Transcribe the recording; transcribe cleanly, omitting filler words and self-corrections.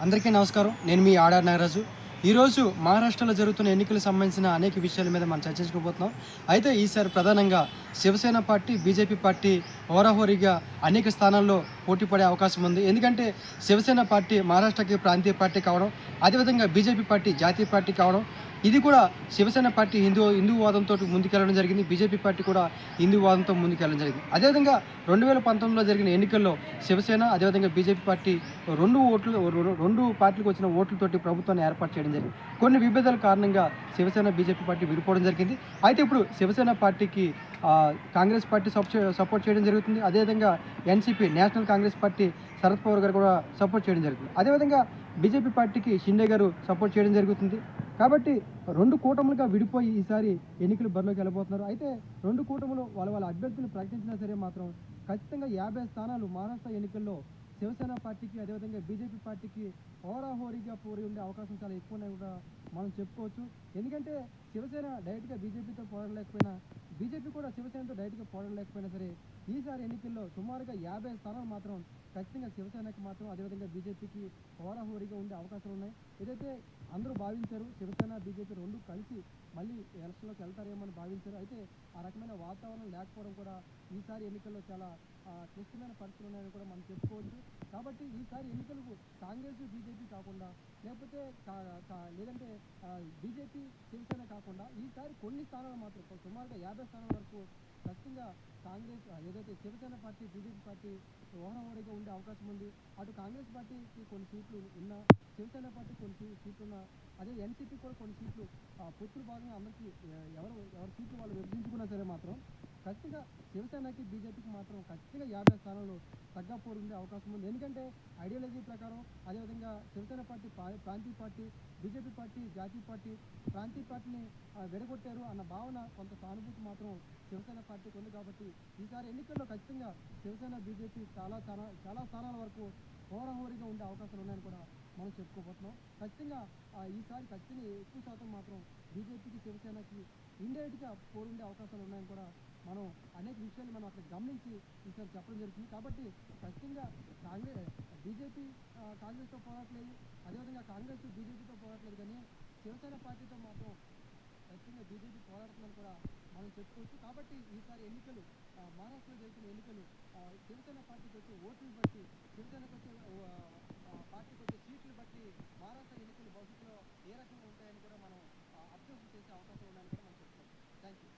అందరికీ నమస్కారం. నేను మీ ఆడార్ నాగరాజు. ఈరోజు మహారాష్ట్రలో జరుగుతున్న ఎన్నికలకు సంబంధించిన అనేక విషయాల మీద మనం చర్చించుకోబోతున్నాం. అయితే ఈసారి ప్రధానంగా శివసేన పార్టీ, బీజేపీ పార్టీ హోరాహోరీగా అనేక స్థానాల్లో పోటీ పడే అవకాశం ఉంది. ఎందుకంటే శివసేన పార్టీ మహారాష్ట్రకి ప్రాంతీయ పార్టీ కావడం, అదేవిధంగా బీజేపీ పార్టీ జాతీయ పార్టీ కావడం. ఇది కూడా శివసేన పార్టీ హిందూ వాదంతో ముందుకెళ్ళడం జరిగింది. బీజేపీ పార్టీ కూడా హిందూ వాదంతో ముందుకెళ్ళడం జరిగింది. అదేవిధంగా 2019లో జరిగిన ఎన్నికల్లో శివసేన అదేవిధంగా బీజేపీ పార్టీ 2 పార్టీలకు వచ్చిన ఓట్లతోటి ప్రభుత్వాన్ని ఏర్పాటు చేయడం జరిగింది. కొన్ని విభేదాల కారణంగా శివసేన, బీజేపీ పార్టీ విడిపోవడం జరిగింది. అయితే ఇప్పుడు శివసేన పార్టీకి కాంగ్రెస్ పార్టీ సపోర్ట్ చేయడం జరుగుతుంది. అదేవిధంగా NCP national Congress party Sharad Pawar గారు కూడా సపోర్ట్ చేయడం జరుగుతుంది. అదేవిధంగా బీజేపీ పార్టీకి షిండే గారు సపోర్ట్ చేయడం జరుగుతుంది. కాబట్టి 2 కూటములుగా విడిపోయి ఈసారి ఎన్నికల బరిలోకి వెళ్ళబోతున్నారు. అయితే 2 కూటములు వాళ్ళ అభ్యర్థులను ప్రకటించినా సరే మాత్రం ఖచ్చితంగా 50 స్థానాలు మహారాష్ట్ర ఎన్నికల్లో శివసేన పార్టీకి అదేవిధంగా బీజేపీ పార్టీకి హోరాహోరీగా పోరి ఉండే అవకాశం చాలా ఎక్కువ ఉన్నాయని కూడా మనం చెప్పుకోవచ్చు. ఎందుకంటే శివసేన డైరెక్ట్గా బీజేపీతో పోరాడలేకపోయినా, బీజేపీ కూడా శివసేనతో డైరెక్ట్గా పోరాడలేకపోయినా సరే ఈసారి ఎన్నికల్లో సుమారుగా 50 స్థానాలు మాత్రం ఖచ్చితంగా శివసేనకి మాత్రం అదేవిధంగా బీజేపీకి హోరాహోరీగా ఉండే అవకాశాలు ఉన్నాయి. ఏదైతే అందరూ భావించారు శివసేన, బీజేపీ 2 కలిసి మళ్ళీ ఎలక్షన్లోకి వెళ్తారేమో అని భావించారు. అయితే ఆ రకమైన వాతావరణం లేకపోవడం కూడా ఈసారి ఎన్నికల్లో చాలా క్లిష్టమైన పరిస్థితులు ఉన్నాయని కూడా మనం చెప్పుకోవచ్చు. కాబట్టి ఈసారి ఎన్నికలకు కాంగ్రెస్, బీజేపీ కాకుండా లేకపోతే లేదంటే బీజేపీ, శివసేన కాకుండా ఈసారి కొన్ని స్థానాలు మాత్రం సుమారుగా 50 స్థానాల వరకు ఖచ్చితంగా కాంగ్రెస్ ఏదైతే శివసేన పార్టీ, బీజేపీ పార్టీ హోరాహోరీగా ఉండే అవకాశం ఉంది. అటు కాంగ్రెస్ పార్టీకి కొన్ని సీట్లు ఉన్నా, శివసేన పార్టీ కొన్ని సీట్లు ఉన్నా, అదే ఎన్సీపీ కూడా కొన్ని సీట్లు పొత్తుల భాగంగా అందరికీ ఎవరి సీట్లు వాళ్ళు విభజించుకున్నా సరే మాత్రం ఖచ్చితంగా శివసేనకి, బీజేపీకి మాత్రం ఖచ్చితంగా 50 స్థానాలు తగ్గపోరు ఉండే అవకాశం ఉంది. ఎందుకంటే ఐడియాలజీ ప్రకారం అదేవిధంగా శివసేన పార్టీ ప్రాంతీయ పార్టీ, బీజేపీ పార్టీ జాతీయ పార్టీ, ప్రాంతీయ పార్టీని విడగొట్టారు అన్న భావన, కొంత సానుభూతి మాత్రం శివసేన పార్టీకి ఉంది. కాబట్టి ఈసారి ఎన్నికల్లో ఖచ్చితంగా శివసేన, బీజేపీ చాలా స్థానాల వరకు హోరాహోరీగా ఉండే అవకాశాలు ఉన్నాయని కూడా మనం చెప్పుకోబోతున్నాం. ఖచ్చితంగా ఈసారి ఖచ్చితంగా ఎక్కువ శాతం మాత్రం బీజేపీకి, శివసేనకి ఇండైరెక్ట్గా పోరుండే అవకాశాలు ఉన్నాయని కూడా మనం అనేక విషయాలు మనం అక్కడ గమనించి ఈసారి చెప్పడం జరుగుతుంది. కాబట్టి ఖచ్చితంగా బీజేపీ కాంగ్రెస్తో పోరాటలేదు, అదేవిధంగా కాంగ్రెస్ బీజేపీతో పోరాటలేదు, కానీ శివసేన పార్టీతో మాత్రం ఖచ్చితంగా బీజేపీ పోరాడుతుందని కూడా మనం చెప్పుకోవచ్చు. కాబట్టి ఈసారి ఎన్నికలు మహారాష్ట్రలో జరుగుతున్న ఎన్నికలు శివసేన పార్టీకి వచ్చే ఓట్లను బట్టి, శివసేనకు వచ్చే పార్టీకి వచ్చే సీట్లు బట్టి మహారాష్ట్ర ఎన్నికలు భవిష్యత్తులో ఏ రకంగా ఉంటాయని కూడా మనం అబ్జర్వ్ చేసే అవకాశం ఉన్నాయని కూడా మనం చెప్పుకోవచ్చు. Thank you.